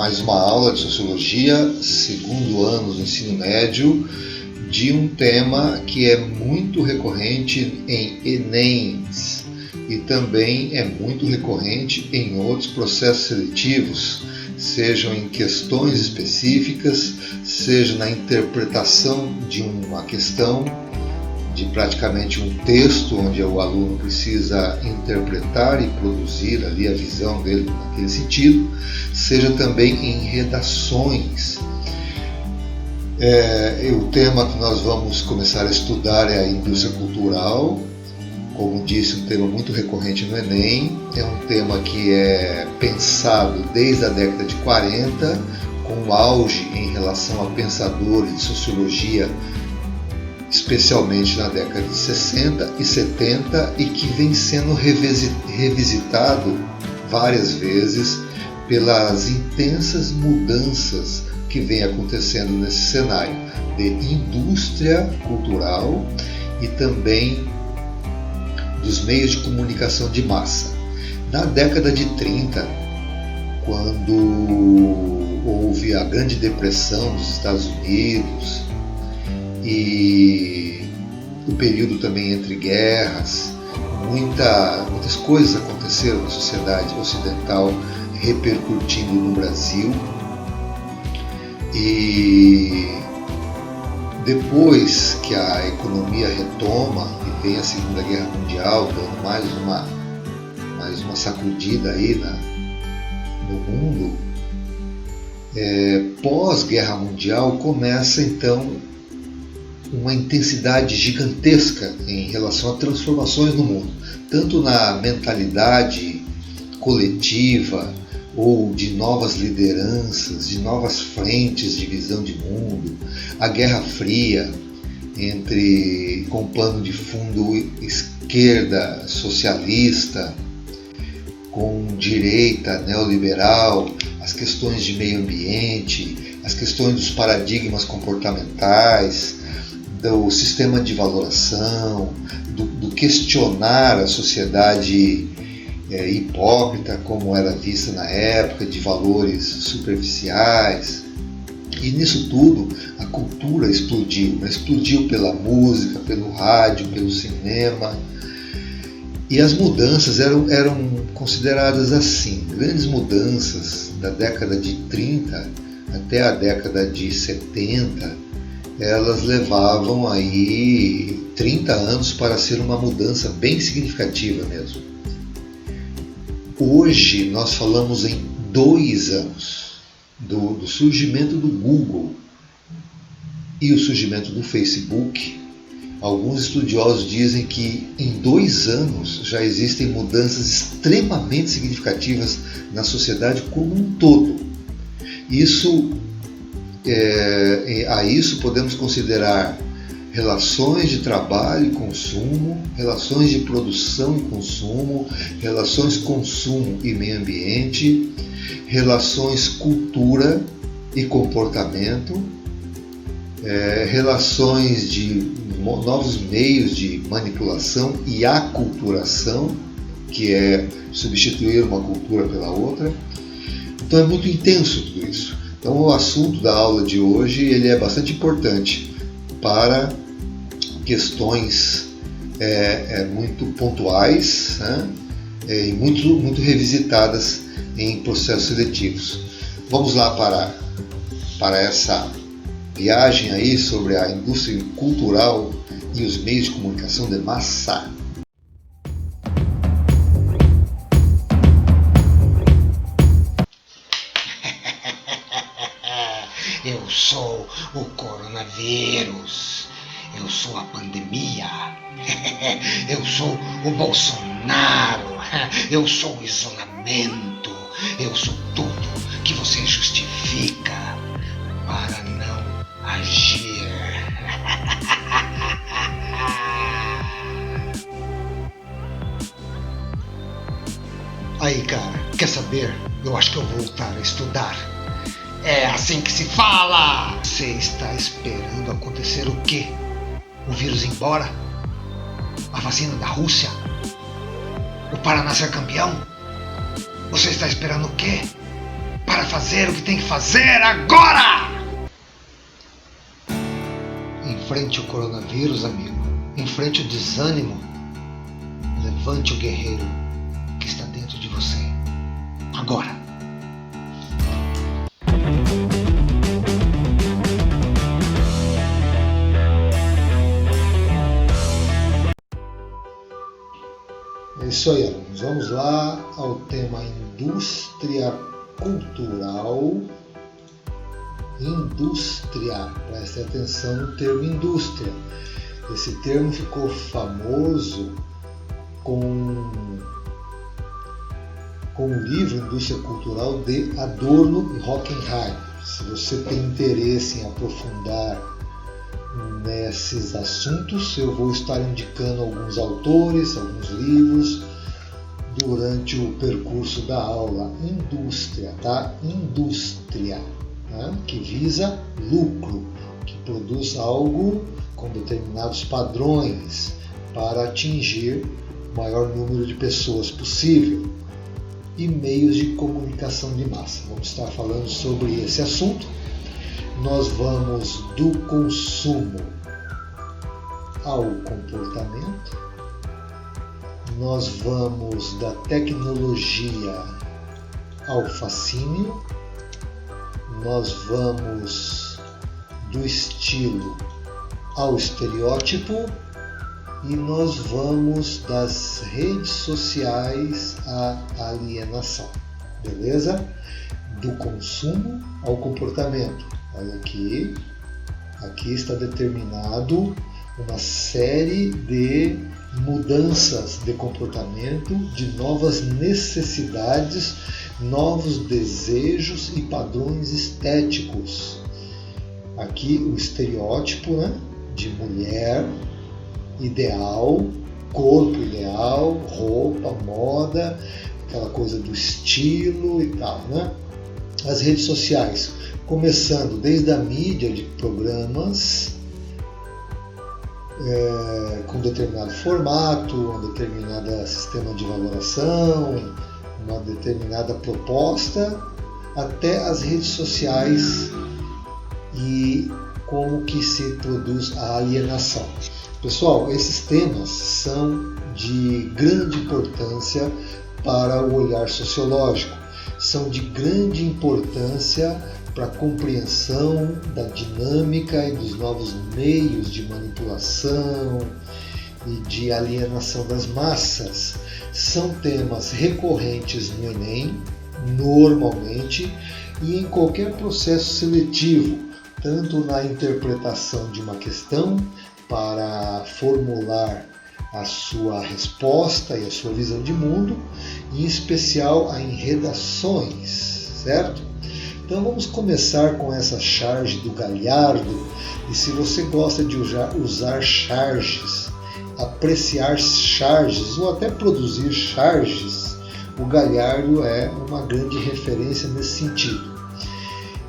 mais uma aula de Sociologia, segundo ano do ensino médio, de um tema que é muito recorrente em Enems e também é muito recorrente em outros processos seletivos, sejam em questões específicas, seja na interpretação de uma questão, de praticamente um texto onde o aluno precisa interpretar e produzir ali a visão dele naquele sentido, seja também em redações. O tema que nós vamos começar a estudar é a indústria cultural. Como disse, um tema muito recorrente no Enem, é um tema que é pensado desde a década de 40, com auge em relação a pensadores de sociologia, especialmente na década de 60 e 70, e que vem sendo revisitado várias vezes pelas intensas mudanças que vem acontecendo nesse cenário de indústria cultural e também dos meios de comunicação de massa. Na década de 30, quando houve a Grande Depressão dos Estados Unidos e o período também entre guerras, muitas coisas aconteceram na sociedade ocidental, repercutindo no Brasil. E depois que a economia retoma e vem a Segunda Guerra Mundial, dando mais uma sacudida aí no mundo, pós-Guerra Mundial começa então uma intensidade gigantesca em relação a transformações no mundo, tanto na mentalidade coletiva ou de novas lideranças, de novas frentes de visão de mundo, a Guerra Fria, com o plano de fundo esquerda socialista, com direita neoliberal, as questões de meio ambiente, as questões dos paradigmas comportamentais, do sistema de valoração, do questionar a sociedade hipócrita como era vista na época, de valores superficiais. E nisso tudo a cultura explodiu pela música, pelo rádio, pelo cinema, e as mudanças eram consideradas assim, grandes mudanças da década de 30 até a década de 70, elas levavam aí 30 anos para ser uma mudança bem significativa mesmo. Hoje nós falamos em 2 anos do surgimento do Google e o surgimento do Facebook. Alguns estudiosos dizem que em 2 anos já existem mudanças extremamente significativas na sociedade como um todo. A isso podemos considerar relações de trabalho e consumo, relações de produção e consumo, relações consumo e meio ambiente, relações cultura e comportamento, relações de novos meios de manipulação e aculturação, que é substituir uma cultura pela outra. Então é muito intenso tudo isso. Então o assunto da aula de hoje ele é bastante importante para questões muito pontuais, né? E muito revisitadas em processos seletivos. Vamos lá para essa viagem aí sobre a indústria cultural e os meios de comunicação de massa. Eu sou o coronavírus, eu sou a pandemia, eu sou o Bolsonaro, eu sou o isolamento, eu sou tudo que você justifica para não agir. Aí, cara, quer saber? Eu acho que eu vou voltar a estudar. É assim que se fala! Você está esperando acontecer o quê? O vírus ir embora? A vacina da Rússia? O Paraná ser campeão? Você está esperando o quê? para fazer o que tem que fazer agora! Enfrente o coronavírus, amigo. Enfrente o desânimo. Levante o guerreiro que está dentro de você. Agora! É isso aí, alunos. Vamos lá ao tema indústria cultural. Indústria. Preste atenção no termo indústria. Esse termo ficou famoso com o livro Indústria Cultural de Adorno e Hockenheim. Se você tem interesse em aprofundar nesses assuntos, eu vou estar indicando alguns autores, alguns livros durante o percurso da aula. Indústria, tá? Indústria, né? Que visa lucro, que produz algo com determinados padrões para atingir o maior número de pessoas possível. E meios de comunicação de massa. Vamos estar falando sobre esse assunto. Nós vamos do consumo ao comportamento, nós vamos da tecnologia ao fascínio, nós vamos do estilo ao estereótipo e nós vamos das redes sociais à alienação, beleza? Do consumo ao comportamento. Olha aqui está determinado uma série de mudanças de comportamento, de novas necessidades, novos desejos e padrões estéticos. Aqui o estereótipo, né, de mulher ideal, corpo ideal, roupa, moda, aquela coisa do estilo e tal, né? As redes sociais, começando desde a mídia de programas com determinado formato, um determinado sistema de valoração, uma determinada proposta, até as redes sociais e como que se produz a alienação. Pessoal, esses temas são de grande importância para o olhar sociológico, são de grande importância para a compreensão da dinâmica e dos novos meios de manipulação e de alienação das massas. São temas recorrentes no Enem, normalmente, e em qualquer processo seletivo, tanto na interpretação de uma questão para formular a sua resposta e a sua visão de mundo, em especial em redações, certo? Então vamos começar com essa charge do Galhardo, e se você gosta de usar charges, apreciar charges ou até produzir charges, o Galhardo é uma grande referência nesse sentido.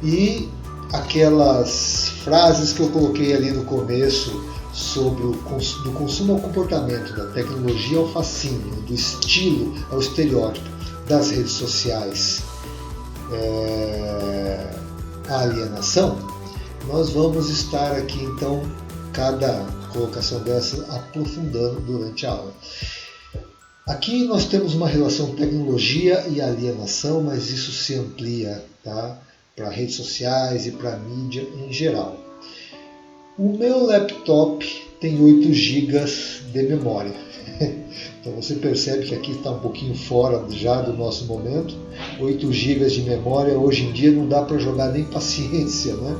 E aquelas frases que eu coloquei ali no começo sobre do consumo ao comportamento, da tecnologia ao fascínio, do estilo ao estereótipo, das redes sociais, a alienação, nós vamos estar aqui então, cada colocação dessa, aprofundando durante a aula. Aqui nós temos uma relação tecnologia e alienação, mas isso se amplia, tá, para redes sociais e para a mídia em geral. O meu laptop tem 8 GB de memória. Então você percebe que aqui está um pouquinho fora já do nosso momento. 8 GB de memória hoje em dia não dá para jogar nem paciência, né?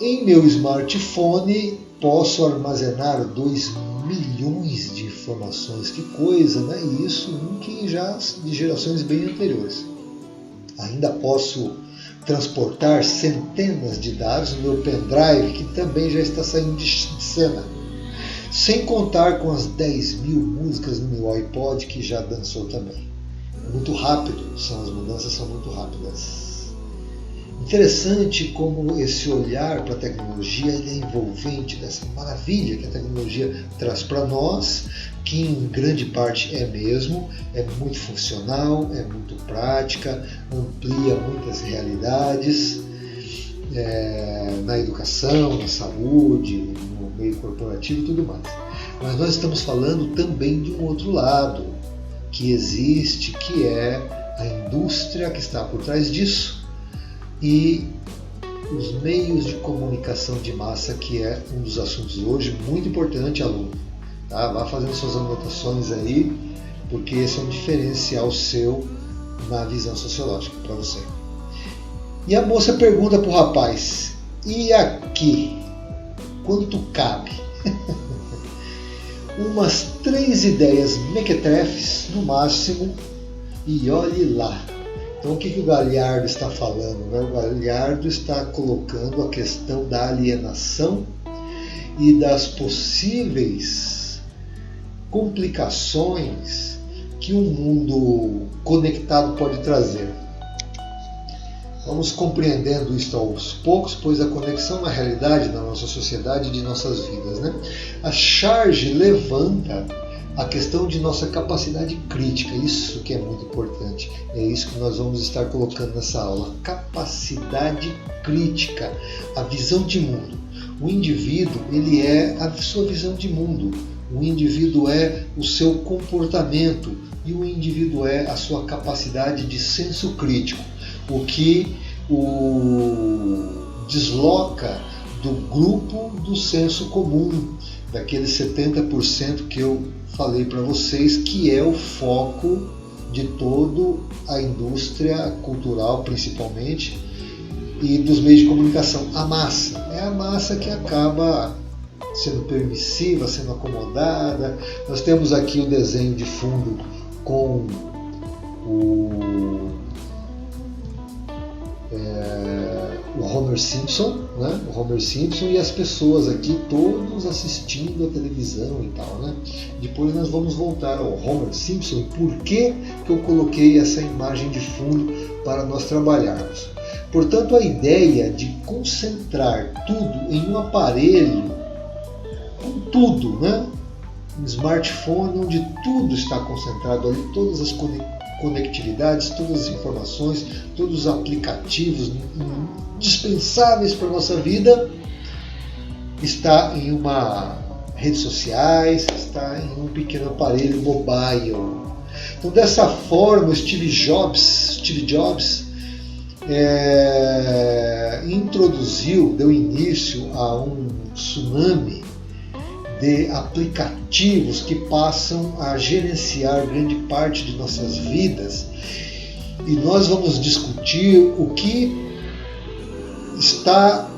Em meu smartphone posso armazenar 2 milhões de informações. Que coisa, né? E isso que já de gerações bem anteriores. Ainda posso transportar centenas de dados no meu pendrive, que também já está saindo de cena. Sem contar com as 10 mil músicas no meu iPod, que já dançou também. É muito rápido, as mudanças são muito rápidas. Interessante como esse olhar para a tecnologia ele é envolvente dessa maravilha que a tecnologia traz para nós, que em grande parte é mesmo, é muito funcional, é muito prática, amplia muitas realidades na educação, na saúde, no meio corporativo e tudo mais. Mas nós estamos falando também de um outro lado que existe, que é a indústria que está por trás disso e os meios de comunicação de massa, que é um dos assuntos hoje muito importante, aluno. Tá? Vá fazendo suas anotações aí, porque esse é um diferencial seu na visão sociológica para você. E a moça pergunta para o rapaz, e aqui, quanto cabe? Umas 3 ideias mequetrefes, no máximo, e olhe lá. Então o que o Galhardo está falando? O Galhardo está colocando a questão da alienação e das possíveis complicações que um mundo conectado pode trazer. Vamos compreendendo isso aos poucos, pois a conexão na realidade da nossa sociedade e de nossas vidas, né? A Charge levanta a questão de nossa capacidade crítica, isso que é muito importante, é isso que nós vamos estar colocando nessa aula, capacidade crítica, a visão de mundo. O indivíduo, ele é a sua visão de mundo, o indivíduo é o seu comportamento e o indivíduo é a sua capacidade de senso crítico, o que o desloca do grupo do senso comum, daqueles 70% que eu falei para vocês, que é o foco de toda a indústria cultural, principalmente, e dos meios de comunicação. A massa. É a massa que acaba sendo permissiva, sendo acomodada. Nós temos aqui o desenho de fundo com o Homer Simpson, né? O Homer Simpson e as pessoas aqui todos assistindo a televisão e tal, né? Depois nós vamos voltar ao Homer Simpson. Por que eu coloquei essa imagem de fundo para nós trabalharmos? Portanto, a ideia de concentrar tudo em um aparelho, com tudo, né? Um smartphone onde tudo está concentrado ali, todas as conectividades, todas as informações, todos os aplicativos indispensáveis para a nossa vida, está em uma redes sociais, está em um pequeno aparelho mobile. Então, dessa forma, Steve Jobs deu início a um tsunami de aplicativos que passam a gerenciar grande parte de nossas vidas, e nós vamos discutir o que está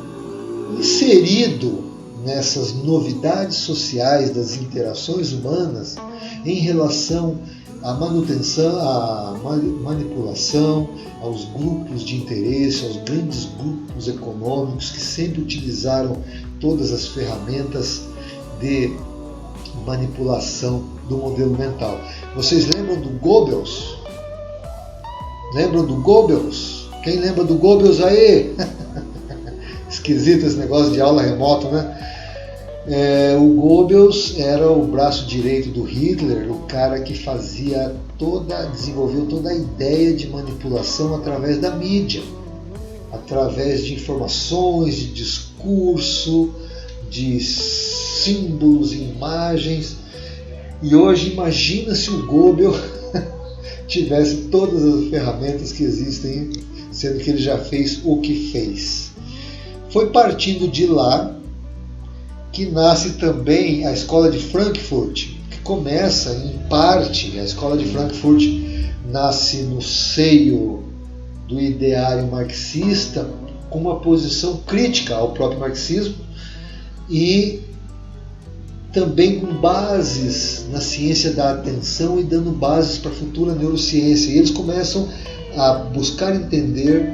inserido nessas novidades sociais das interações humanas em relação à manutenção, à manipulação, aos grupos de interesse, aos grandes grupos econômicos que sempre utilizaram todas as ferramentas de manipulação do modelo mental. Vocês lembram do Goebbels? Lembram do Goebbels? Quem lembra do Goebbels aí? Esquisito esse negócio de aula remoto, né? O Goebbels era o braço direito do Hitler, o cara que desenvolveu toda a ideia de manipulação através da mídia, através de informações, de discurso, de símbolos e imagens. E hoje imagina se o Goebbels tivesse todas as ferramentas que existem, sendo que ele já fez o que fez. Foi partindo de lá que nasce também a Escola de Frankfurt, que começa em parte, a Escola de Frankfurt nasce no seio do ideário marxista, com uma posição crítica ao próprio marxismo e também com bases na ciência da atenção e dando bases para a futura neurociência. E eles começam a buscar entender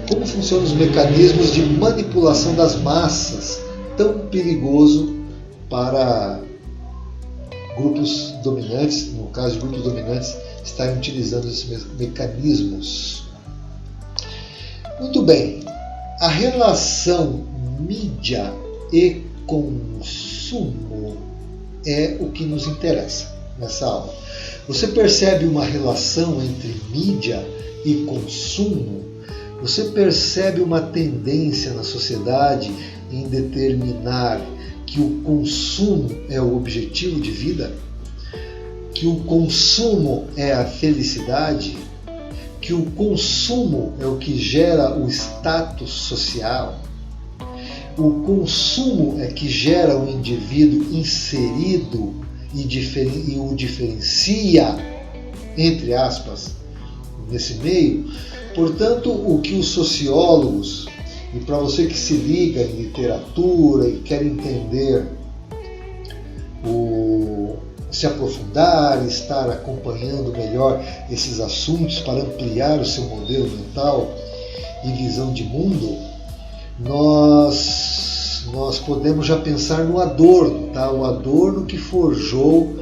como funcionam os mecanismos de manipulação das massas, tão perigoso para grupos dominantes, no caso de grupos dominantes estarem utilizando esses mecanismos. Muito bem, a relação mídia e consumo é o que nos interessa nessa aula. Você percebe uma relação entre mídia e consumo? Você percebe uma tendência na sociedade em determinar que o consumo é o objetivo de vida? Que o consumo é a felicidade? Que o consumo é o que gera o status social? O consumo é que gera o indivíduo inserido e o diferencia, entre aspas, nesse meio. Portanto, o que os sociólogos, e para você que se liga em literatura e quer entender, se aprofundar, estar acompanhando melhor esses assuntos para ampliar o seu modelo mental e visão de mundo, nós podemos já pensar no Adorno, tá? O Adorno que forjou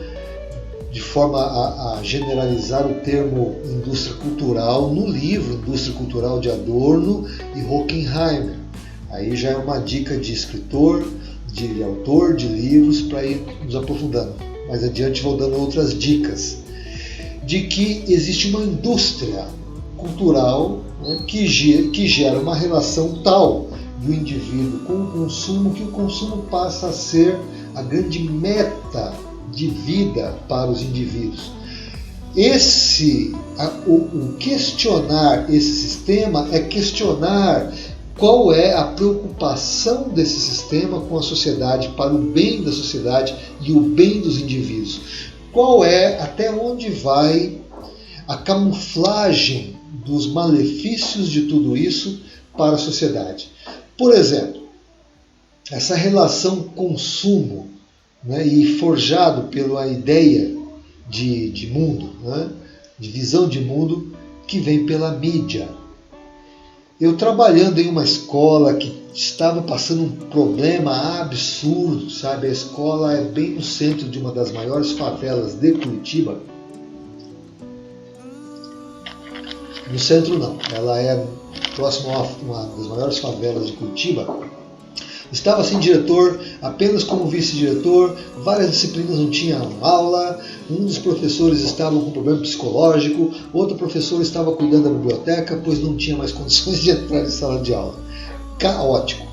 de forma a generalizar o termo indústria cultural no livro Indústria Cultural de Adorno e Horkheimer. Aí já é uma dica de escritor, de autor de livros para ir nos aprofundando. Mais adiante vou dando outras dicas de que existe uma indústria cultural, né, que gera uma relação tal do indivíduo com o consumo que o consumo passa a ser a grande meta de vida para os indivíduos. O questionar esse sistema é questionar qual é a preocupação desse sistema com a sociedade, para o bem da sociedade e o bem dos indivíduos. Qual é, até onde vai a camuflagem dos malefícios de tudo isso para a sociedade. Por exemplo, essa relação consumo, né, e forjado pela ideia de mundo, né, de visão de mundo que vem pela mídia. Eu trabalhando em uma escola que estava passando um problema absurdo, sabe? A escola é bem no centro de uma das maiores favelas de Curitiba. No centro não, ela é próxima a uma das maiores favelas de Curitiba. Estava sem diretor, apenas como vice-diretor, várias disciplinas não tinham aula, um dos professores estava com problema psicológico, outro professor estava cuidando da biblioteca, pois não tinha mais condições de entrar em sala de aula. Caótico.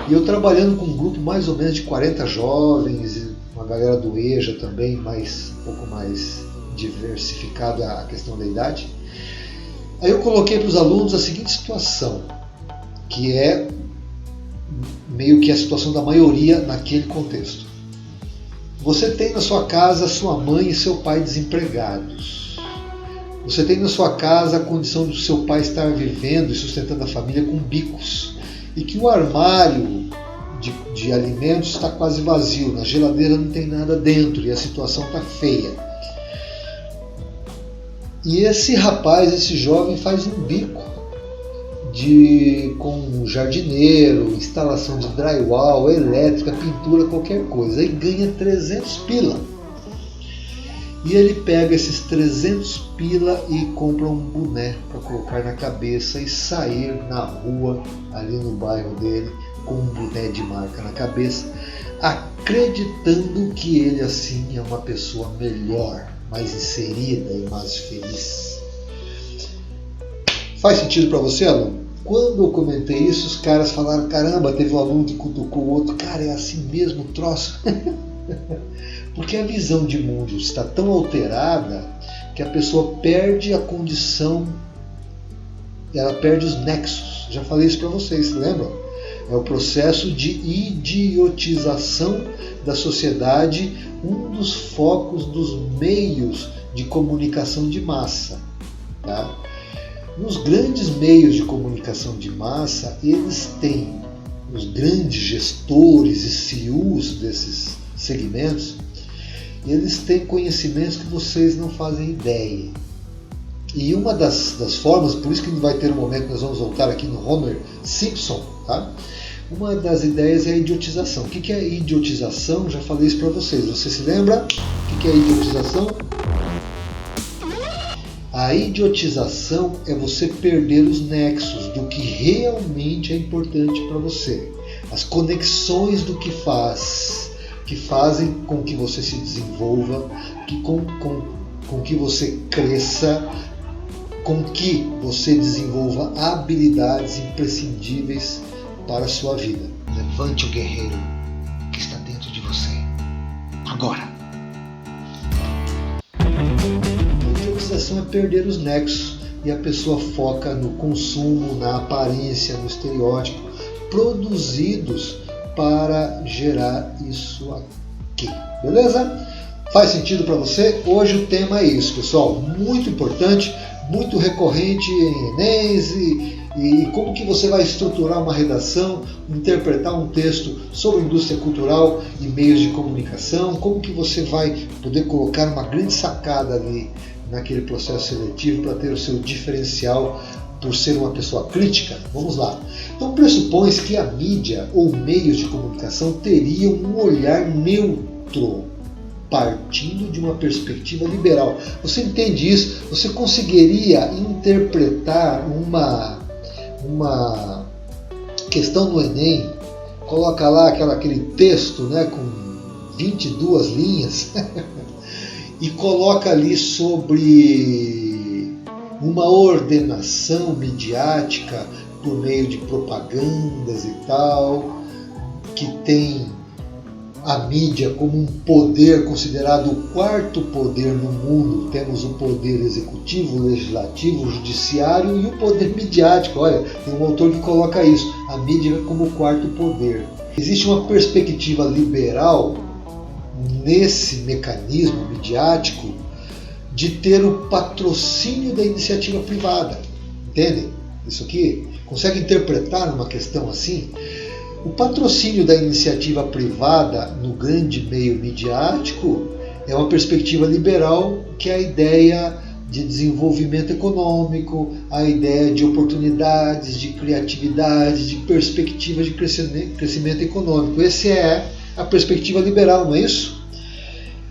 E eu trabalhando com um grupo mais ou menos de 40 jovens, uma galera do EJA também, um pouco mais diversificada a questão da idade. Aí eu coloquei para os alunos a seguinte situação, que é meio que a situação da maioria naquele contexto. Você tem na sua casa sua mãe e seu pai desempregados. Você tem na sua casa a condição do seu pai estar vivendo e sustentando a família com bicos. E que o armário de alimentos está quase vazio, na geladeira não tem nada dentro e a situação está feia. E esse rapaz, esse jovem, faz um bico com jardineiro, instalação de drywall, elétrica, pintura, qualquer coisa, e ganha 300 pila. E ele pega esses 300 pila e compra um boné para colocar na cabeça e sair na rua, ali no bairro dele, com um boné de marca na cabeça, acreditando que ele assim é uma pessoa melhor, mais inserida e mais feliz. Faz sentido para você, aluno? Quando eu comentei isso, os caras falaram, caramba, teve um aluno que cutucou o outro, cara, é assim mesmo o troço? Porque a visão de mundo está tão alterada que a pessoa perde a condição, ela perde os nexos. Já falei isso para vocês, lembram? É o processo de idiotização da sociedade, um dos focos dos meios de comunicação de massa, tá? Nos grandes meios de comunicação de massa, eles têm, os grandes gestores e CEOs desses segmentos, eles têm conhecimentos que vocês não fazem ideia. E uma das formas, por isso que vai ter um momento que nós vamos voltar aqui no Homer Simpson, tá? Uma das ideias é a idiotização. O que é idiotização? Já falei isso para vocês. Você se lembra? O que é idiotização? A idiotização é você perder os nexos do que realmente é importante para você, as conexões do que fazem com que você se desenvolva, com que você cresça, com que você desenvolva habilidades imprescindíveis para a sua vida. Levante o guerreiro que está dentro de você. Agora. A idiotização é perder os nexos e a pessoa foca no consumo, na aparência, no estereótipo, produzidos para gerar isso aqui. Beleza? Faz sentido para você? Hoje o tema é isso, pessoal. Muito importante, muito recorrente em Enems e como que você vai estruturar uma redação, interpretar um texto sobre indústria cultural e meios de comunicação, como que você vai poder colocar uma grande sacada ali naquele processo seletivo para ter o seu diferencial por ser uma pessoa crítica. Vamos lá. Então pressupõe-se que a mídia ou meios de comunicação teriam um olhar neutro, partindo de uma perspectiva liberal. Você entende isso? Você conseguiria interpretar uma questão do Enem, coloca lá aquele texto, né, com 22 linhas e coloca ali sobre uma ordenação midiática por meio de propagandas e tal, que tem a mídia como um poder considerado o quarto poder no mundo. Temos o poder executivo, o legislativo, o judiciário e o poder midiático. Olha, tem um autor que coloca isso, a mídia como o quarto poder. Existe uma perspectiva liberal nesse mecanismo midiático de ter o patrocínio da iniciativa privada. Entendem isso aqui? Consegue interpretar uma questão assim? O patrocínio da iniciativa privada no grande meio midiático é uma perspectiva liberal, que é a ideia de desenvolvimento econômico, a ideia de oportunidades, de criatividade, de perspectiva de crescimento econômico. Essa é a perspectiva liberal, não é isso?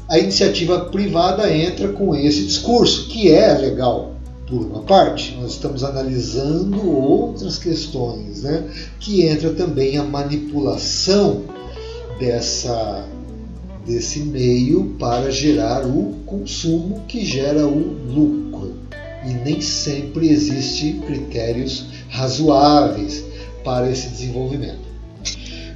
A iniciativa privada entra com esse discurso, que é legal. Por uma parte, nós estamos analisando outras questões, né? Que entra também a manipulação desse meio para gerar o consumo que gera o lucro. E nem sempre existem critérios razoáveis para esse desenvolvimento.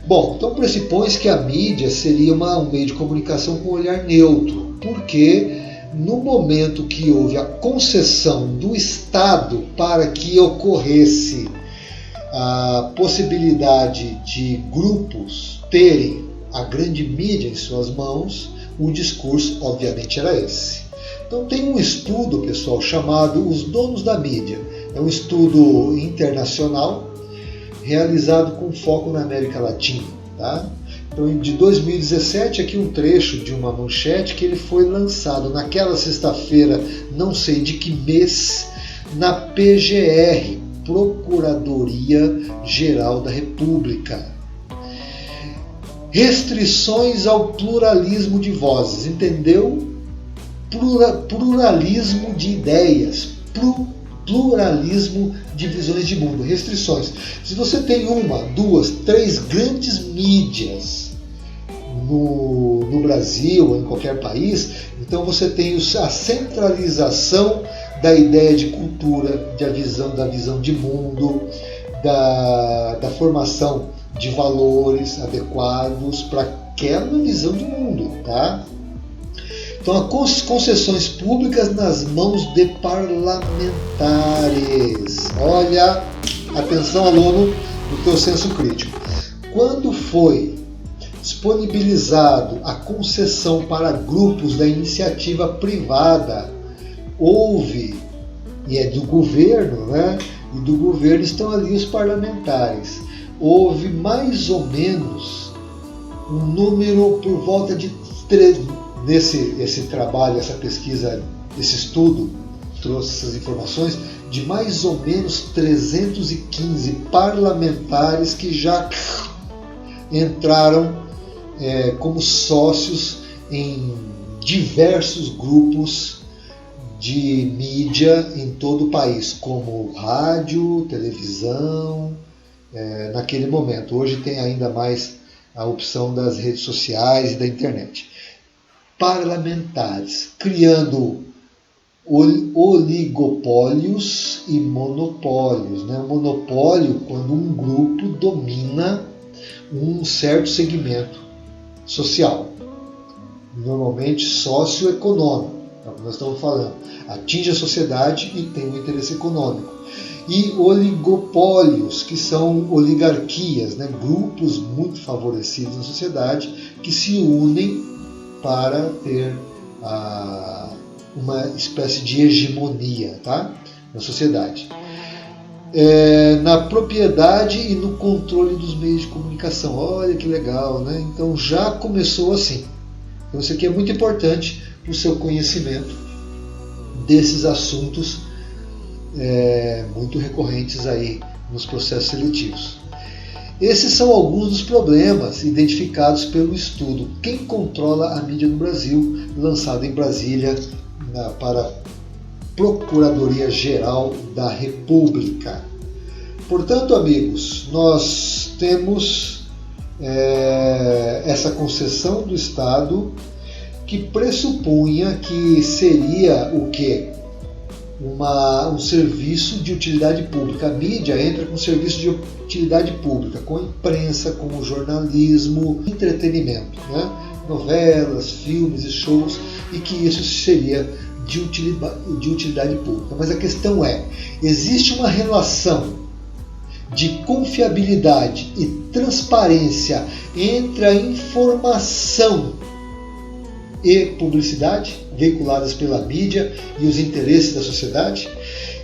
Bom, então pressupõe-se que a mídia seria um meio de comunicação com olhar neutro, porque no momento que houve a concessão do Estado para que ocorresse a possibilidade de grupos terem a grande mídia em suas mãos, o discurso obviamente era esse. Então tem um estudo, pessoal, chamado Os Donos da Mídia. É um estudo internacional realizado com foco na América Latina, tá? Então, de 2017, aqui um trecho de uma manchete que ele foi lançado naquela sexta-feira, não sei de que mês, na PGR, Procuradoria Geral da República. Restrições ao pluralismo de vozes, entendeu? Pluralismo de ideias, pluralismo de visões de mundo, restrições. Se você tem uma, duas, três grandes mídias no Brasil ou em qualquer país, então você tem a centralização da ideia de cultura, da visão de mundo, da formação de valores adequados para aquela visão de mundo, tá? Então, as concessões públicas nas mãos de parlamentares. Olha, atenção, aluno, do teu senso crítico. Quando foi disponibilizado a concessão para grupos da iniciativa privada, houve, e é do governo, né? E do governo estão ali os parlamentares. Houve mais ou menos um número por volta de 3. Esse trabalho, essa pesquisa, esse estudo trouxe essas informações de mais ou menos 315 parlamentares que já entraram como sócios em diversos grupos de mídia em todo o país, como rádio, televisão, naquele momento. Hoje tem ainda mais a opção das redes sociais e da internet. Parlamentares, criando oligopólios e monopólios. Né? O monopólio, quando um grupo domina um certo segmento social, normalmente socioeconômico, é o que nós estamos falando, atinge a sociedade e tem um interesse econômico. E oligopólios, que são oligarquias, né? Grupos muito favorecidos na sociedade que se unem para ter uma espécie de hegemonia, tá? Na sociedade. Na propriedade e no controle dos meios de comunicação. Olha que legal, né? Então já começou assim. Então isso aqui é muito importante para o seu conhecimento desses assuntos muito recorrentes aí nos processos seletivos. Esses são alguns dos problemas identificados pelo estudo Quem Controla a Mídia no Brasil, lançado em Brasília para a Procuradoria-Geral da República. Portanto, amigos, nós temos essa concessão do Estado que pressupunha que seria o quê? Um serviço de utilidade pública. A mídia entra com serviço de utilidade pública, com a imprensa, com o jornalismo, entretenimento, né? Novelas, filmes e shows, e que isso seria de utilidade pública. Mas a questão existe uma relação de confiabilidade e transparência entre a informação e publicidade veiculadas pela mídia e os interesses da sociedade?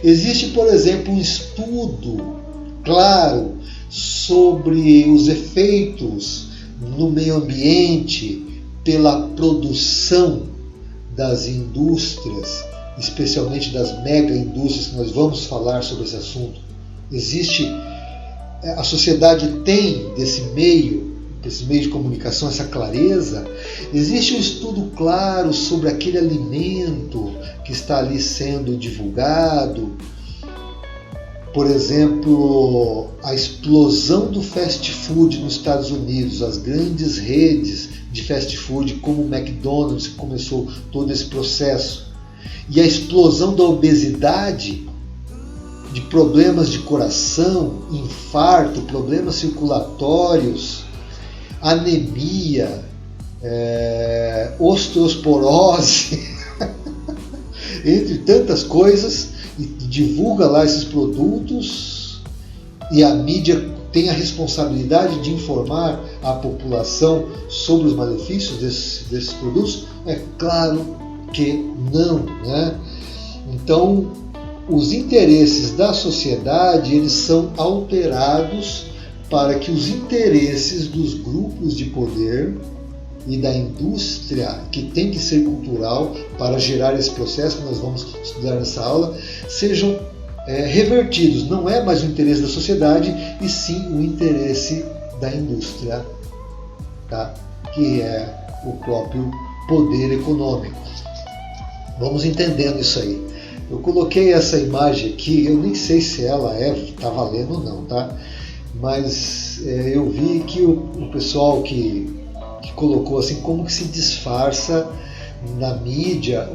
Existe, por exemplo, um estudo claro sobre os efeitos no meio ambiente pela produção das indústrias, especialmente das mega indústrias, que nós vamos falar sobre esse assunto. A sociedade tem desse meio de comunicação, essa clareza? Existe um estudo claro sobre aquele alimento que está ali sendo divulgado? Por exemplo, a explosão do fast food nos Estados Unidos, as grandes redes de fast food como o McDonald's, que começou todo esse processo, e a explosão da obesidade, de problemas de coração, infarto, problemas circulatórios, anemia, osteoporose, entre tantas coisas, e divulga lá esses produtos, e a mídia tem a responsabilidade de informar a população sobre os malefícios desses produtos? É claro que não, né? Então, os interesses da sociedade, eles são alterados para que os interesses dos grupos de poder e da indústria, que tem que ser cultural para gerar esse processo que nós vamos estudar nessa aula, sejam revertidos. Não é mais o interesse da sociedade, e sim o interesse da indústria, tá? Que é o próprio poder econômico. Vamos entendendo isso aí. Eu coloquei essa imagem aqui, eu nem sei se ela está valendo ou não, tá? Mas eu vi que o pessoal que colocou assim, como que se disfarça na mídia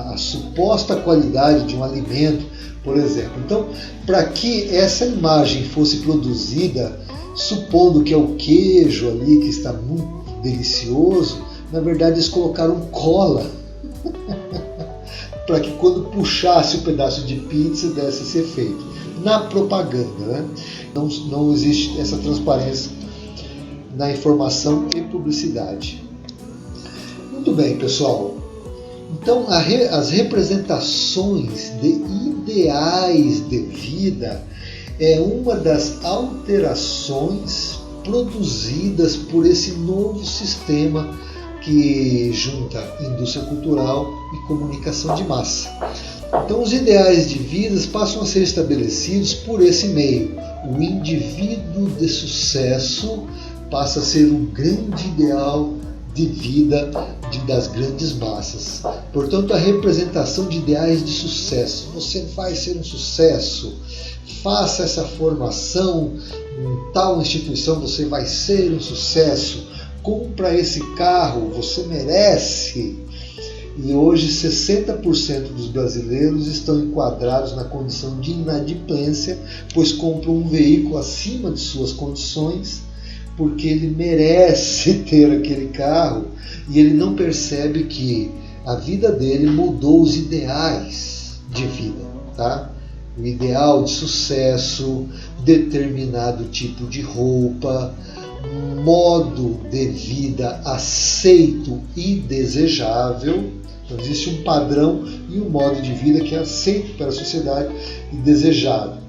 a suposta qualidade de um alimento, por exemplo. Então, para que essa imagem fosse produzida, supondo que é o queijo ali que está muito delicioso, na verdade eles colocaram cola para que quando puxasse o pedaço de pizza desse esse efeito. Na propaganda, né? Não existe essa transparência na informação e publicidade. Muito bem, pessoal. Então, as representações de ideais de vida é uma das alterações produzidas por esse novo sistema que junta indústria cultural e comunicação de massa. Então, os ideais de vida passam a ser estabelecidos por esse meio. O indivíduo de sucesso passa a ser um grande ideal de vida das grandes massas. Portanto, a representação de ideais de sucesso. Você vai ser um sucesso, faça essa formação em tal instituição, você vai ser um sucesso, compra esse carro, você merece. E hoje 60% dos brasileiros estão enquadrados na condição de inadimplência, pois compram um veículo acima de suas condições, porque ele merece ter aquele carro e ele não percebe que a vida dele mudou os ideais de vida, tá? O ideal de sucesso, determinado tipo de roupa, modo de vida aceito e desejável. Então existe um padrão e um modo de vida que é aceito pela sociedade e desejável.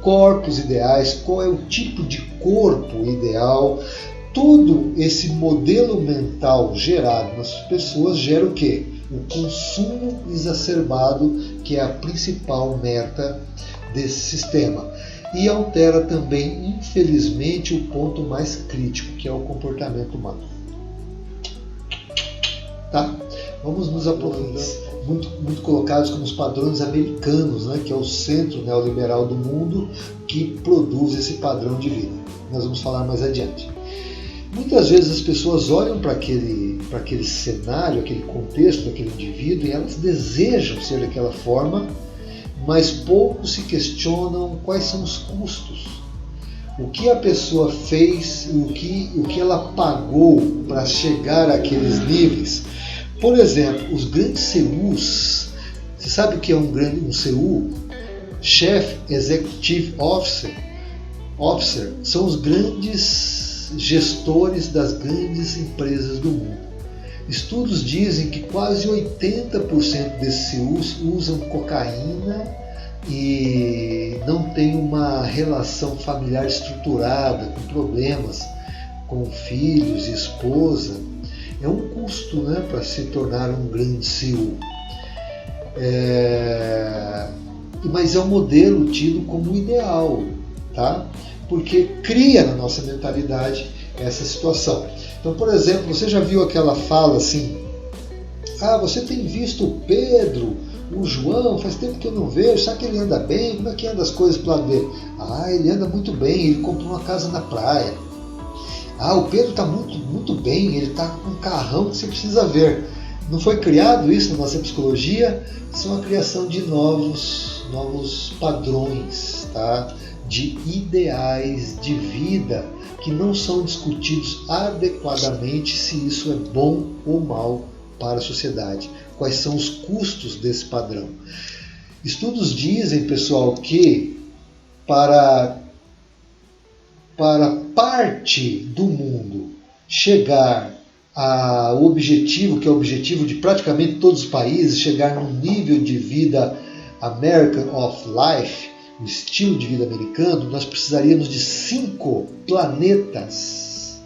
Corpos ideais, qual é o tipo de corpo ideal? Todo esse modelo mental gerado nas pessoas gera o quê? O consumo exacerbado, que é a principal meta desse sistema. E altera também, infelizmente, o ponto mais crítico, que é o comportamento humano. Tá? Vamos nos aprofundar, muito colocados como os padrões americanos, né, que é o centro neoliberal do mundo que produz esse padrão de vida. Nós vamos falar mais adiante. Muitas vezes as pessoas olham para aquele cenário, aquele contexto daquele indivíduo e elas desejam ser daquela forma, mas pouco se questionam quais são os custos. O que a pessoa fez, o que ela pagou para chegar àqueles níveis. Por exemplo, os grandes CEOs, você sabe o que é um CEO? Chief Executive Officer, são os grandes gestores das grandes empresas do mundo. Estudos dizem que quase 80% desses CEOs usam cocaína e não tem uma relação familiar estruturada, com problemas com filhos e esposa. É um custo, né, para se tornar um grande CEO. Mas é um modelo tido como ideal, tá? Porque cria na nossa mentalidade essa situação. Então, por exemplo, você já viu aquela fala assim: ah, você tem visto o Pedro, o João, faz tempo que eu não vejo, sabe que ele anda bem? Como é que anda as coisas pro lado dele? Ah, ele anda muito bem, ele comprou uma casa na praia. Ah, o Pedro está muito bem, ele está com um carrão que você precisa ver. Não foi criado isso na nossa psicologia? Isso é uma criação de novos padrões, tá? De ideais de vida que não são discutidos adequadamente se isso é bom ou mal para a sociedade. Quais são os custos desse padrão? Estudos dizem, pessoal, que para parte do mundo chegar ao objetivo, que é o objetivo de praticamente todos os países, chegar num nível de vida American of Life, o estilo de vida americano, nós precisaríamos de 5 planetas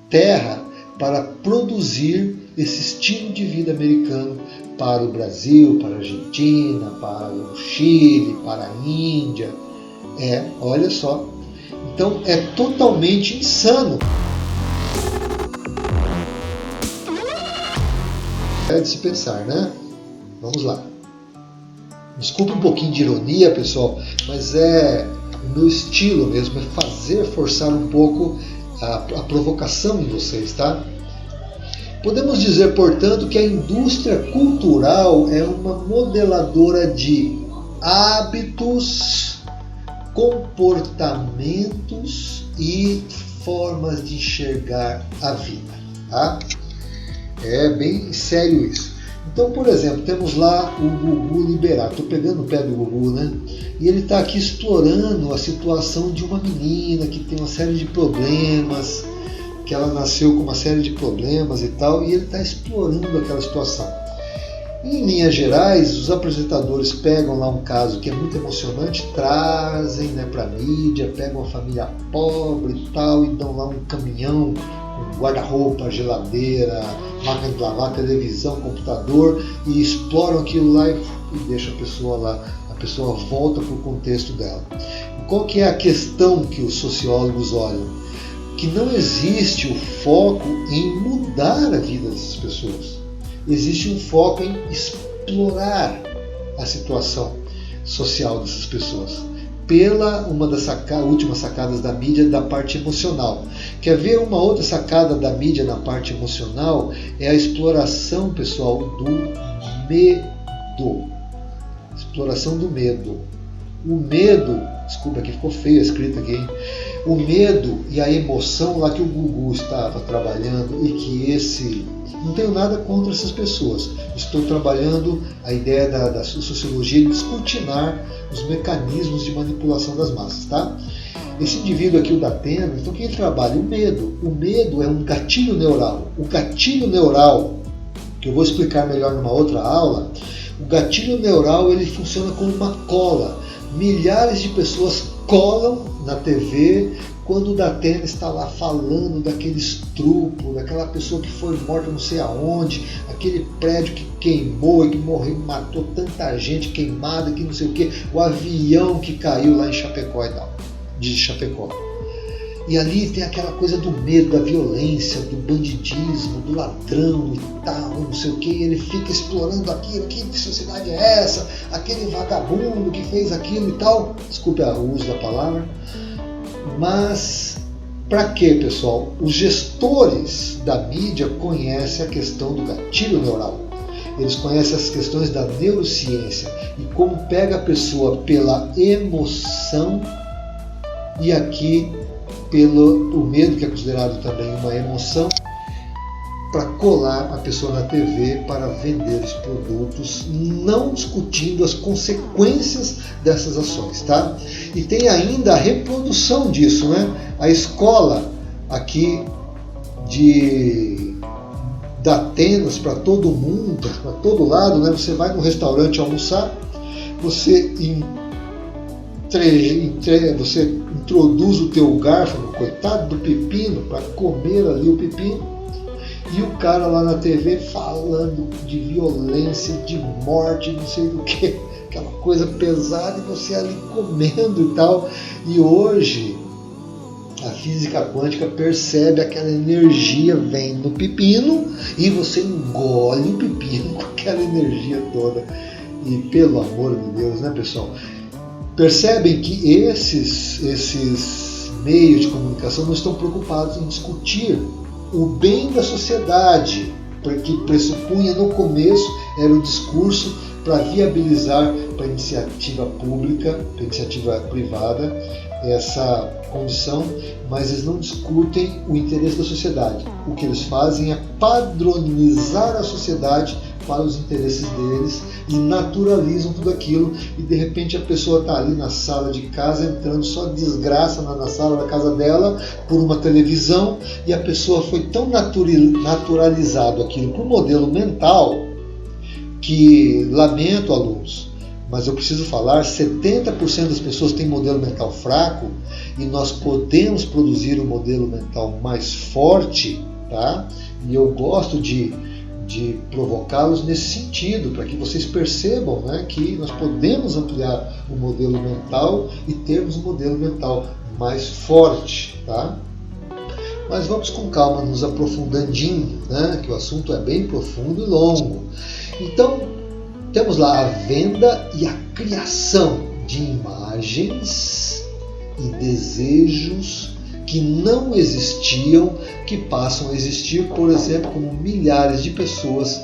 Terra para produzir esse estilo de vida americano para o Brasil, para a Argentina, para o Chile, para a Índia. Olha só. Então é totalmente insano. É de se pensar, né? Vamos lá. Desculpe um pouquinho de ironia, pessoal, mas é o meu estilo mesmo, é forçar um pouco a provocação em vocês, tá? Podemos dizer, portanto, que a indústria cultural é uma modeladora de hábitos, comportamentos e formas de enxergar a vida, tá? É bem sério isso. Então, por exemplo, temos lá o Gugu Liberato. Estou pegando o pé do Gugu, né? E ele está aqui explorando a situação de uma menina que tem uma série de problemas, que ela nasceu com uma série de problemas e tal, e ele está explorando aquela situação. Em linhas gerais, os apresentadores pegam lá um caso que é muito emocionante, trazem, né, para a mídia, pegam uma família pobre e tal, e dão lá um caminhão com guarda-roupa, geladeira, máquina de lavar, televisão, computador, e exploram aquilo lá e deixam a pessoa lá. A pessoa volta para o contexto dela. Qual que é a questão que os sociólogos olham? que não existe o foco em mudar a vida dessas pessoas. Existe um foco em explorar a situação social dessas pessoas. Pela uma das últimas sacadas da mídia da parte emocional. Quer ver uma outra sacada da mídia na parte emocional? É a exploração, pessoal, do medo. Exploração do medo. O medo, desculpa, aqui ficou feio a escrita aqui, hein? O medo e a emoção lá que o Gugu estava trabalhando e que não tenho nada contra essas pessoas. Estou trabalhando a ideia da sociologia de descortinar os mecanismos de manipulação das massas, tá? Esse indivíduo aqui, o Datena, então o que ele trabalha? O medo. O medo é um gatilho neural. O gatilho neural, que eu vou explicar melhor numa outra aula, o gatilho neural ele funciona como uma cola. Milhares de pessoas colam na TV quando o Datena está lá falando daquele estupro, daquela pessoa que foi morta não sei aonde, aquele prédio que queimou e que morreu, matou tanta gente queimada, que não sei o que, o avião que caiu lá em Chapecó e tal, de Chapecó. E ali tem aquela coisa do medo, da violência, do bandidismo, do ladrão e tal, não sei o que, e ele fica explorando aquilo, que sociedade é essa, aquele vagabundo que fez aquilo e tal, desculpe o uso da palavra, mas para quê, pessoal? Os gestores da mídia conhecem a questão do gatilho neural, eles conhecem as questões da neurociência e como pega a pessoa pela emoção e aqui pelo medo, que é considerado também uma emoção, para colar a pessoa na TV para vender os produtos, não discutindo as consequências dessas ações, tá? E tem ainda a reprodução disso, né? A escola aqui da Atenas para todo mundo, para todo lado, né? Você vai no restaurante almoçar, você introduz o teu garfo no coitado do pepino para comer ali o pepino e o cara lá na TV falando de violência, de morte, não sei do que, aquela coisa pesada e você ali comendo e tal. E hoje a física quântica percebe aquela energia vem no pepino e você engole o pepino com aquela energia toda. E pelo amor de Deus, né, pessoal? Percebem que esses meios de comunicação não estão preocupados em discutir o bem da sociedade, porque pressupunha no começo era o discurso para viabilizar para a iniciativa pública, para a iniciativa privada, essa condição, mas eles não discutem o interesse da sociedade. O que eles fazem é padronizar a sociedade para os interesses deles e naturalizam tudo aquilo e de repente a pessoa está ali na sala de casa entrando só desgraça na sala da casa dela por uma televisão e a pessoa foi tão naturalizado aquilo para o modelo mental que, lamento alunos, mas eu preciso falar, 70% das pessoas têm modelo mental fraco e nós podemos produzir um modelo mental mais forte, tá? E eu gosto de provocá-los nesse sentido, para que vocês percebam, né, que nós podemos ampliar o modelo mental e termos um modelo mental mais forte, tá? Mas vamos com calma, nos aprofundandinho, né, que o assunto é bem profundo e longo. Então, temos lá a venda e a criação de imagens e desejos que não existiam, que passam a existir, por exemplo, como milhares de pessoas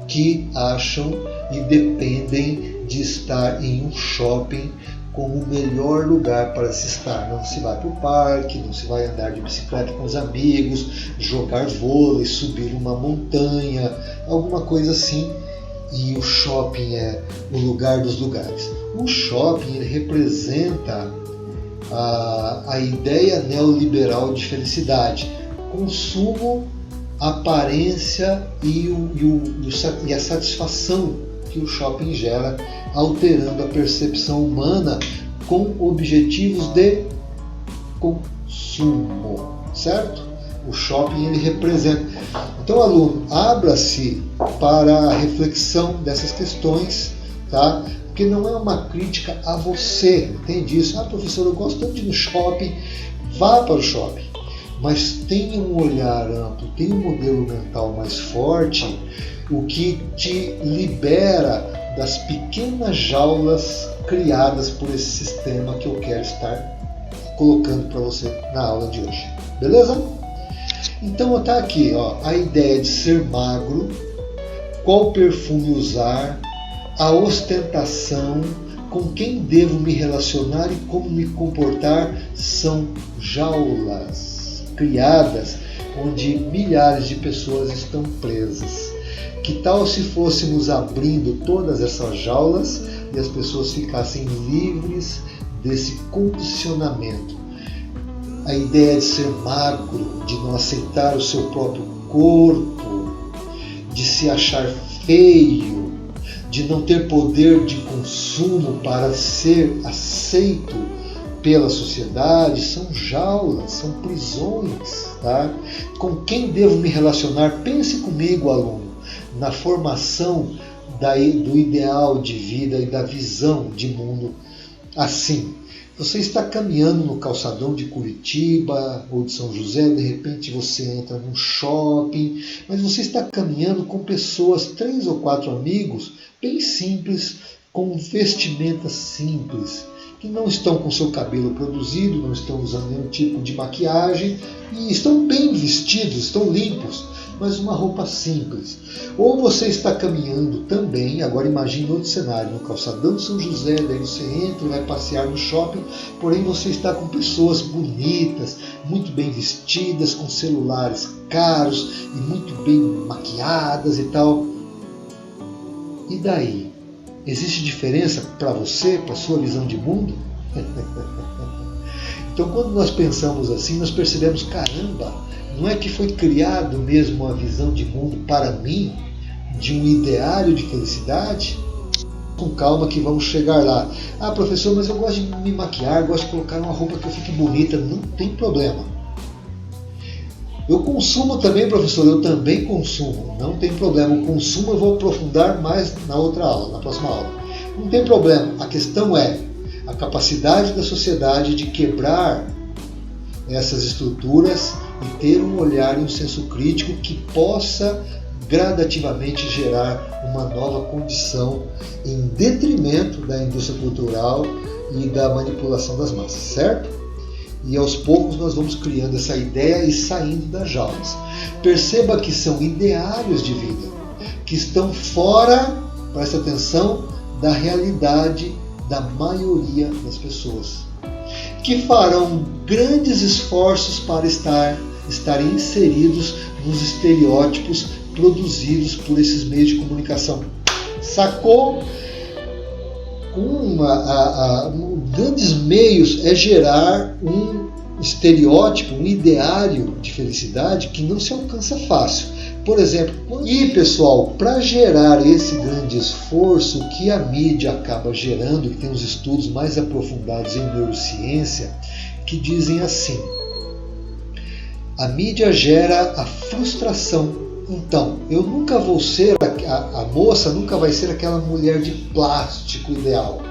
que acham e dependem de estar em um shopping como o melhor lugar para se estar. Não se vai para o parque, não se vai andar de bicicleta com os amigos, jogar vôlei, subir uma montanha, alguma coisa assim. E o shopping é o lugar dos lugares. O shopping ele representa a ideia neoliberal de felicidade, consumo, aparência e a satisfação que o shopping gera, alterando a percepção humana com objetivos de consumo, certo? O shopping ele representa. Então, aluno, abra-se para a reflexão dessas questões, tá? Porque não é uma crítica a você, entende isso? Ah, professor, eu gosto tanto de ir no shopping. Vá para o shopping. mas tenha um olhar amplo, tenha um modelo mental mais forte, o que te libera das pequenas jaulas criadas por esse sistema que eu quero estar colocando para você na aula de hoje. Beleza? Então está aqui, ó, a ideia de ser magro, qual perfume usar, a ostentação, com quem devo me relacionar e como me comportar, são jaulas criadas onde milhares de pessoas estão presas. Que tal se fôssemos abrindo todas essas jaulas e as pessoas ficassem livres desse condicionamento? A ideia de ser magro, de não aceitar o seu próprio corpo, de se achar feio, de não ter poder de consumo para ser aceito pela sociedade, são jaulas, são prisões. Tá? Com quem devo me relacionar? Pense comigo, aluno, na formação do ideal de vida e da visão de mundo assim. Você está caminhando no calçadão de Curitiba ou de São José, de repente você entra num shopping, mas você está caminhando com pessoas, 3 ou 4 amigos, bem simples, com vestimentas simples, que não estão com seu cabelo produzido, não estão usando nenhum tipo de maquiagem e estão bem vestidos, estão limpos, mas uma roupa simples. Ou você está caminhando também, agora imagine outro cenário, no calçadão de São José, daí você entra e vai passear no shopping, porém você está com pessoas bonitas, muito bem vestidas, com celulares caros e muito bem maquiadas e tal. E daí? Existe diferença para você, para a sua visão de mundo? Então quando nós pensamos assim, nós percebemos, caramba, não é que foi criado mesmo uma visão de mundo para mim, de um ideário de felicidade? Com calma que vamos chegar lá. Ah, professor, mas eu gosto de me maquiar, gosto de colocar uma roupa que eu fique bonita. Não tem problema. Eu consumo também, professor, eu também consumo. Não tem problema. O consumo eu vou aprofundar mais na outra aula, na próxima aula. Não tem problema. A questão é a capacidade da sociedade de quebrar essas estruturas e ter um olhar e um senso crítico que possa gradativamente gerar uma nova condição em detrimento da indústria cultural e da manipulação das massas, certo? E aos poucos nós vamos criando essa ideia e saindo das jaulas. Perceba que são ideários de vida, que estão fora, presta atenção, da realidade da maioria das pessoas, que farão grandes esforços para estarem inseridos nos estereótipos produzidos por esses meios de comunicação. Sacou? Grandes meios é gerar um estereótipo, um ideário de felicidade que não se alcança fácil. Por exemplo, e pessoal, para gerar esse grande esforço que a mídia acaba gerando, que tem os estudos mais aprofundados em neurociência, que dizem assim: a mídia gera a frustração. Então, eu nunca vou ser, a moça nunca vai ser aquela mulher de plástico ideal.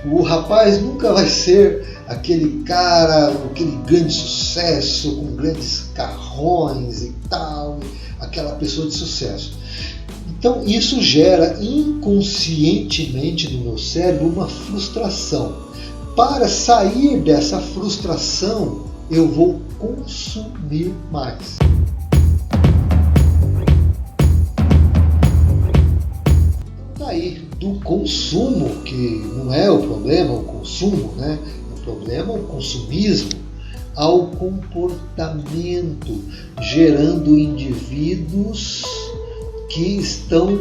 O rapaz nunca vai ser aquele cara, aquele grande sucesso, com grandes carrões e tal, aquela pessoa de sucesso. Então, isso gera inconscientemente no meu cérebro uma frustração. Para sair dessa frustração, eu vou consumir mais. Aí do consumo, que não é o problema, o consumo, né? O problema é o consumismo, ao comportamento, gerando indivíduos que estão,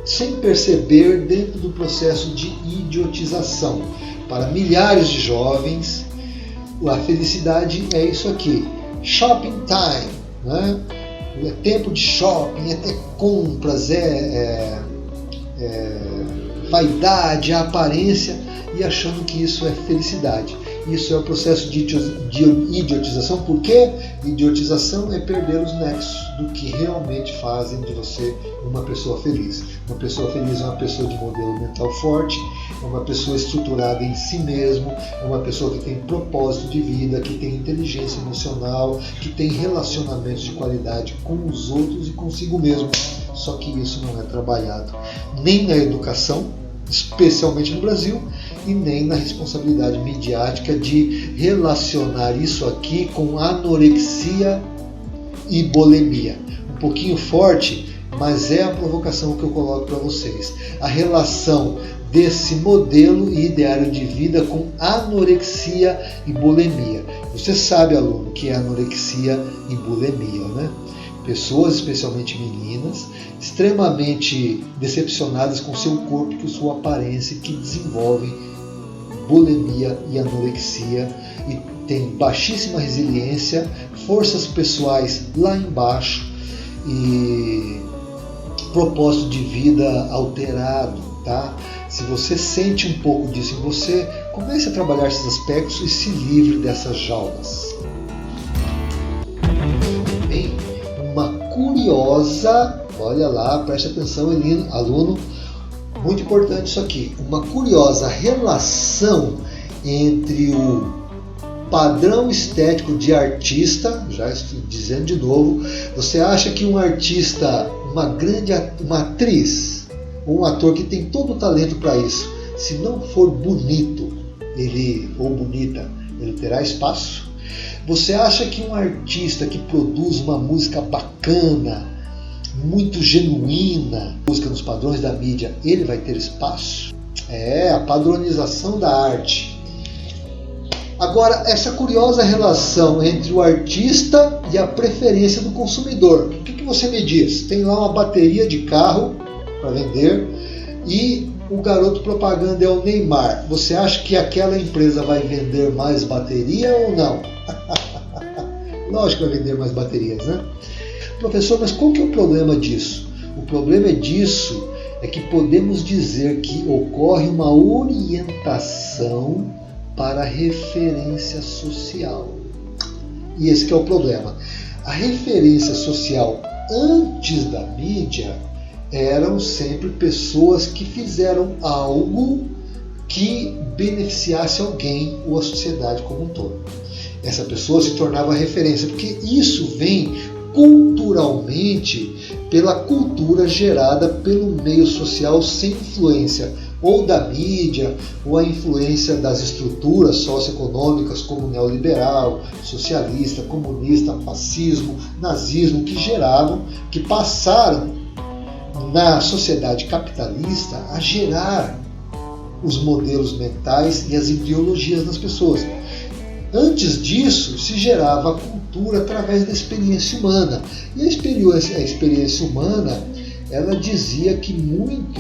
sem perceber, dentro do processo de idiotização. Para milhares de jovens, a felicidade é isso aqui: shopping time, né? É tempo de shopping, é ter compras, vaidade, a aparência, e achando que isso é felicidade. Isso é o processo de idiotização. Por quê? Idiotização é perder os nexos do que realmente fazem de você uma pessoa feliz. Uma pessoa feliz é uma pessoa de modelo mental forte, é uma pessoa estruturada em si mesmo, é uma pessoa que tem propósito de vida, que tem inteligência emocional, que tem relacionamentos de qualidade com os outros e consigo mesmo. Só que isso não é trabalhado nem na educação, especialmente no Brasil, e nem na responsabilidade midiática de relacionar isso aqui com anorexia e bulimia. Um pouquinho forte, mas é a provocação que eu coloco para vocês. A relação desse modelo e ideário de vida com anorexia e bulimia. Você sabe, aluno, que é anorexia e bulimia, né? Pessoas, especialmente meninas, extremamente decepcionadas com seu corpo, com sua aparência, que desenvolvem bulimia e anorexia e têm baixíssima resiliência, forças pessoais lá embaixo e propósito de vida alterado, tá? Se você sente um pouco disso em você, comece a trabalhar esses aspectos e se livre dessas jaulas. Bem, uma curiosa, olha lá, preste atenção, aluno, muito importante isso aqui, uma curiosa relação entre o padrão estético de artista, já estou dizendo de novo, você acha que um artista, uma atriz, um ator que tem todo o talento para isso, se não for bonito, ou bonita, ele terá espaço? Você acha que um artista que produz uma música bacana, muito genuína, música nos padrões da mídia, ele vai ter espaço? É a padronização da arte. Agora, essa curiosa relação entre o artista e a preferência do consumidor. O que você me diz? Tem lá uma bateria de carro para vender e o garoto propaganda é o Neymar. Você acha que aquela empresa vai vender mais bateria ou não? Lógico que vai vender mais baterias, né? Professor, mas qual que é o problema disso? O problema disso é que podemos dizer que ocorre uma orientação para a referência social. E esse que é o problema. A referência social antes da mídia eram sempre pessoas que fizeram algo que beneficiasse alguém ou a sociedade como um todo. Essa pessoa se tornava referência, porque isso vem culturalmente pela cultura gerada pelo meio social sem influência ou da mídia ou a influência das estruturas socioeconômicas como neoliberal, socialista, comunista, fascismo, nazismo, que passaram na sociedade capitalista a gerar os modelos mentais e as ideologias das pessoas. Antes disso, se gerava a cultura através da experiência humana. E a experiência humana, ela dizia que muito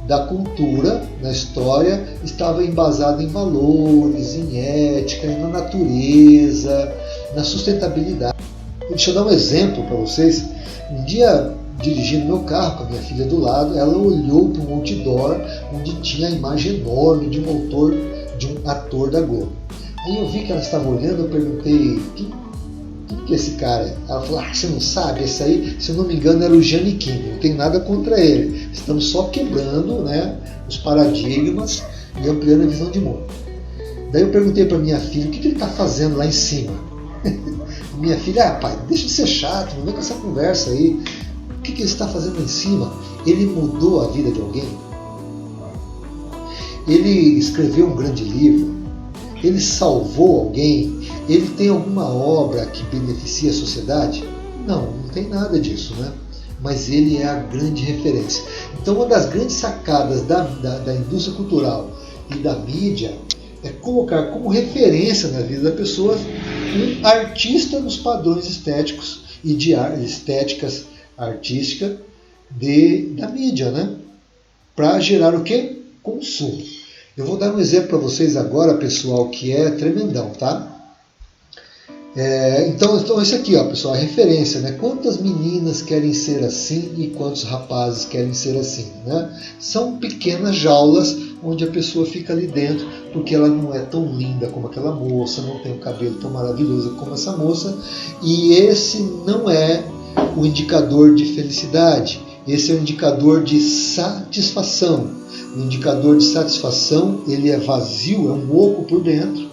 da cultura, na história, estava embasada em valores, em ética, na natureza, na sustentabilidade. Deixa eu dar um exemplo para vocês. Um dia, dirigindo meu carro com a minha filha do lado, ela olhou para um outdoor onde tinha a imagem enorme de um ator da Globo. Aí eu vi que ela estava olhando, eu perguntei, quem que é esse cara? Ela falou, você não sabe? Esse aí, se eu não me engano, era o Giannichini, não tem nada contra ele. Estamos só quebrando, né, os paradigmas e ampliando a visão de mundo. Daí eu perguntei para minha filha, o que ele está fazendo lá em cima? Minha filha, pai, deixa de ser chato, não vem com essa conversa aí. O que ele está fazendo lá em cima? Ele mudou a vida de alguém? Ele escreveu um grande livro? Ele salvou alguém? Ele tem alguma obra que beneficia a sociedade? Não tem nada disso, né? Mas ele é a grande referência. Então, uma das grandes sacadas da indústria cultural e da mídia é colocar como referência na vida da pessoa um artista nos padrões estéticos e de estéticas artísticas da mídia, né? Para gerar o quê? Consumo. Eu vou dar um exemplo para vocês agora, pessoal, que é tremendão, tá? Então esse aqui, ó, pessoal, a referência, né? Quantas meninas querem ser assim e quantos rapazes querem ser assim, né? São pequenas jaulas onde a pessoa fica ali dentro porque ela não é tão linda como aquela moça, não tem um cabelo tão maravilhoso como essa moça, e esse não é o indicador de felicidade, esse é o indicador de satisfação. O indicador de satisfação, ele é vazio, é um oco por dentro,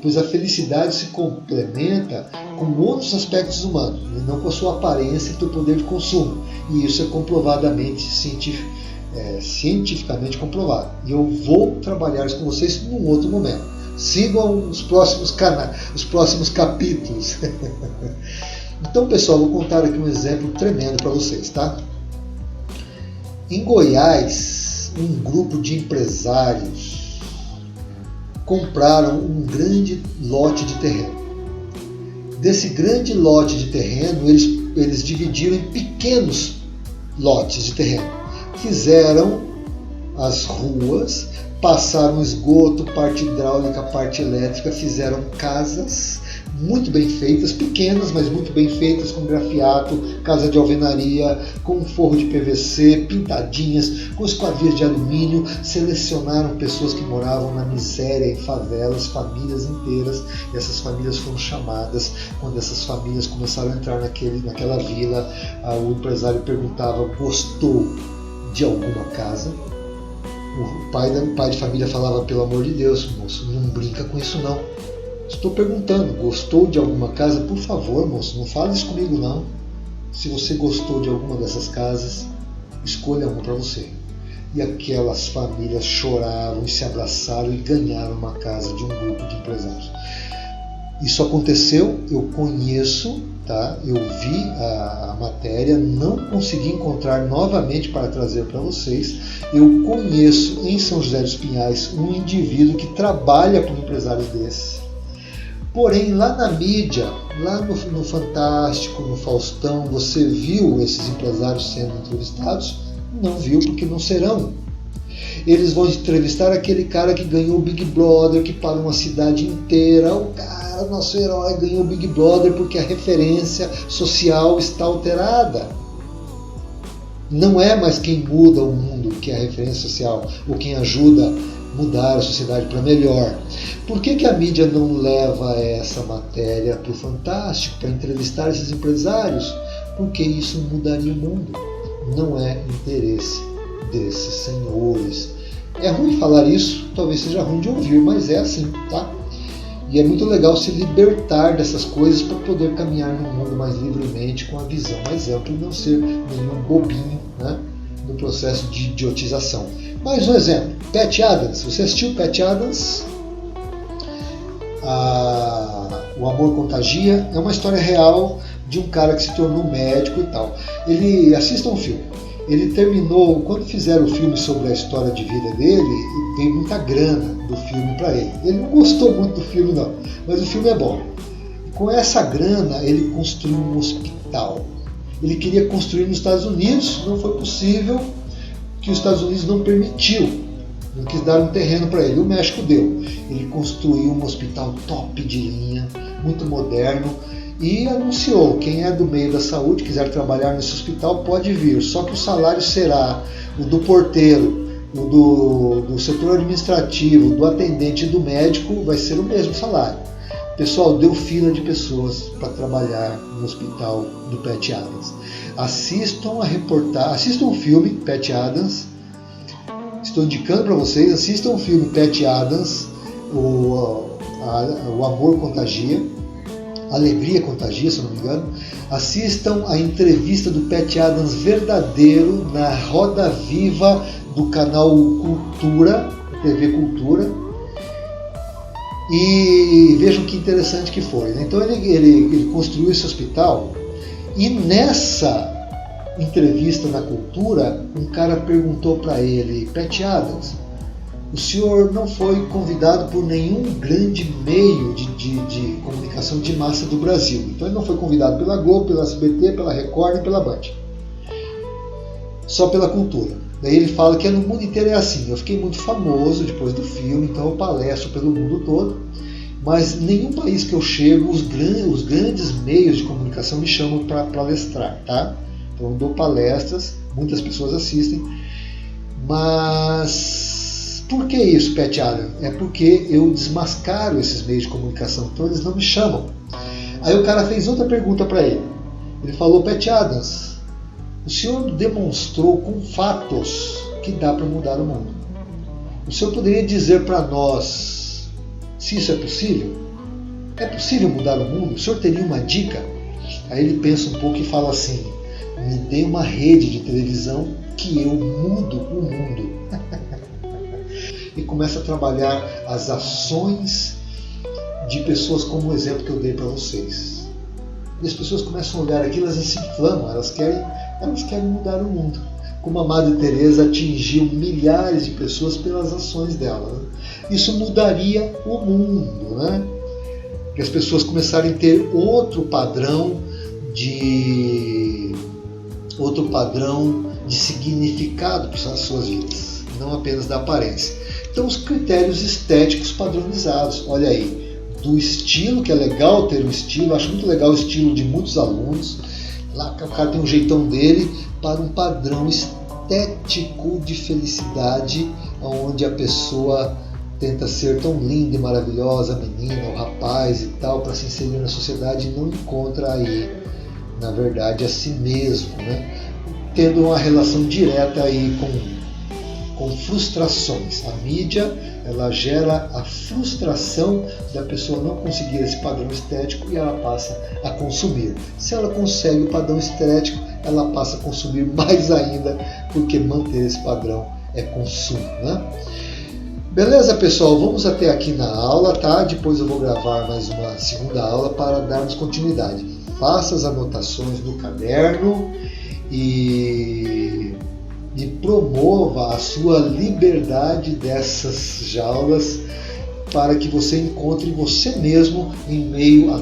pois a felicidade se complementa com outros aspectos humanos, e não com a sua aparência e seu poder de consumo. E isso é comprovadamente, cientificamente comprovado. E eu vou trabalhar isso com vocês num outro momento. Sigam os próximos os próximos capítulos. Então, pessoal, vou contar aqui um exemplo tremendo para vocês, tá? Em Goiás, um grupo de empresários compraram um grande lote de terreno. Desse grande lote de terreno, eles dividiram em pequenos lotes de terreno. Fizeram as ruas, passaram esgoto, parte hidráulica, parte elétrica, fizeram casas muito bem feitas, pequenas, mas muito bem feitas, com grafiato, casa de alvenaria, com forro de PVC, pintadinhas, com esquadrias de alumínio. Selecionaram pessoas que moravam na miséria, em favelas, famílias inteiras, e essas famílias foram chamadas. Quando essas famílias começaram a entrar naquela vila, o empresário perguntava: gostou de alguma casa? O pai de família falava: pelo amor de Deus, moço, não brinca com isso não. Estou perguntando, gostou de alguma casa? Por favor, moço, não fale isso comigo não. Se você gostou de alguma dessas casas, escolha uma para você. E aquelas famílias choraram e se abraçaram e ganharam uma casa de um grupo de empresários. Isso aconteceu, eu conheço, tá? Eu vi a matéria, não consegui encontrar novamente para trazer para vocês. Eu conheço em São José dos Pinhais um indivíduo que trabalha com empresários desses. Porém, lá na mídia, lá no Fantástico, no Faustão, você viu esses empresários sendo entrevistados? Não viu, porque não serão. Eles vão entrevistar aquele cara que ganhou o Big Brother, que parou uma cidade inteira. O cara, nosso herói, ganhou o Big Brother porque a referência social está alterada. Não é mais quem muda o mundo que é a referência social, ou quem ajuda mudar a sociedade para melhor. Por que a mídia não leva essa matéria para o Fantástico, para entrevistar esses empresários? Porque isso mudaria o mundo. Não é interesse desses senhores. É ruim falar isso, talvez seja ruim de ouvir, mas é assim, tá? E é muito legal se libertar dessas coisas para poder caminhar no mundo mais livremente, com a visão mais ampla e não ser nenhum bobinho, né, no processo de idiotização. Mais um exemplo, Pat Adams. Você assistiu Pat Adams? O Amor Contagia. É uma história real de um cara que se tornou médico e tal. Assista um filme. Ele terminou, quando fizeram o filme sobre a história de vida dele, veio muita grana do filme para ele. Ele não gostou muito do filme não, mas o filme é bom. Com essa grana ele construiu um hospital. Ele queria construir nos Estados Unidos, não foi possível, que os Estados Unidos não permitiu, não quis dar um terreno para ele. O México deu. Ele construiu um hospital top de linha, muito moderno, e anunciou: quem é do meio da saúde, quiser trabalhar nesse hospital, pode vir, só que o salário será o do porteiro, o do setor administrativo, do atendente e do médico, vai ser o mesmo salário. Pessoal, deu fila de pessoas para trabalhar no hospital do Pat Adams. Assistam o filme Pat Adams. Estou indicando para vocês, assistam o filme Pat Adams, o Amor Contagia, Alegria Contagia, se eu não me engano. Assistam a entrevista do Pat Adams verdadeiro na Roda Viva do canal Cultura, TV Cultura, e vejam que interessante que foi, né? Então ele construiu esse hospital, e nessa entrevista na Cultura, um cara perguntou para ele: Pat Adams, o senhor não foi convidado por nenhum grande meio de comunicação de massa do Brasil. Então ele não foi convidado pela Globo, pela SBT, pela Record e pela Band. Só pela Cultura. Daí ele fala que no mundo inteiro é assim. Eu fiquei muito famoso depois do filme, então eu palestro pelo mundo todo. Mas nenhum país que eu chego, os grandes meios de comunicação me chamam para palestrar, tá? Então eu dou palestras, muitas pessoas assistem, mas Por que isso, Pat Adams? É porque eu desmascaro esses meios de comunicação, então eles não me chamam. Aí o cara fez outra pergunta para ele. Ele falou: Pat Adams, o senhor demonstrou com fatos que dá para mudar o mundo. O senhor poderia dizer para nós se isso é possível? É possível mudar o mundo? O senhor teria uma dica? Aí ele pensa um pouco e fala assim: me dê uma rede de televisão que eu mudo o mundo. E começa a trabalhar as ações de pessoas como o exemplo que eu dei para vocês. E as pessoas começam a olhar aquilo, elas se inflamam, elas querem mudar o mundo. Como a Madre Teresa atingiu milhares de pessoas pelas ações dela. Né? Isso mudaria o mundo, né? Que as pessoas começarem a ter outro padrão de significado para as suas vidas, não apenas da aparência. Então, os critérios estéticos padronizados, olha aí, do estilo, que é legal ter um estilo, acho muito legal o estilo de muitos alunos, lá o cara tem um jeitão dele, para um padrão estético de felicidade, onde a pessoa tenta ser tão linda e maravilhosa, a menina, o rapaz e tal, para se inserir na sociedade e não encontra aí, na verdade, a si mesmo, né? Tendo uma relação direta aí com frustrações. A mídia, ela gera a frustração da pessoa não conseguir esse padrão estético e ela passa a consumir. Se ela consegue o padrão estético, ela passa a consumir mais ainda, porque manter esse padrão é consumo, né? Beleza, pessoal? Vamos até aqui na aula, tá? Depois eu vou gravar mais uma segunda aula para darmos continuidade. Faça as anotações no caderno e promova a sua liberdade dessas jaulas para que você encontre você mesmo em meio a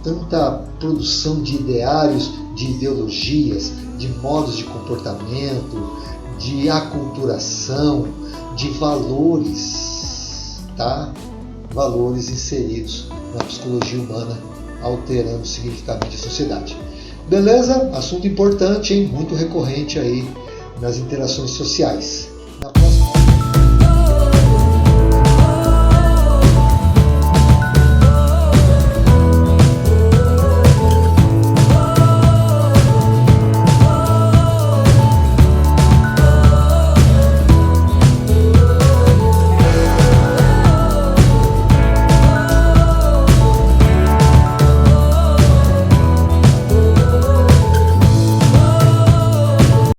tanta produção de ideários, de ideologias, de modos de comportamento, de aculturação, de valores, tá? Valores inseridos na psicologia humana, alterando significativamente a sociedade. Beleza? Assunto importante, hein? Muito recorrente aí nas interações sociais.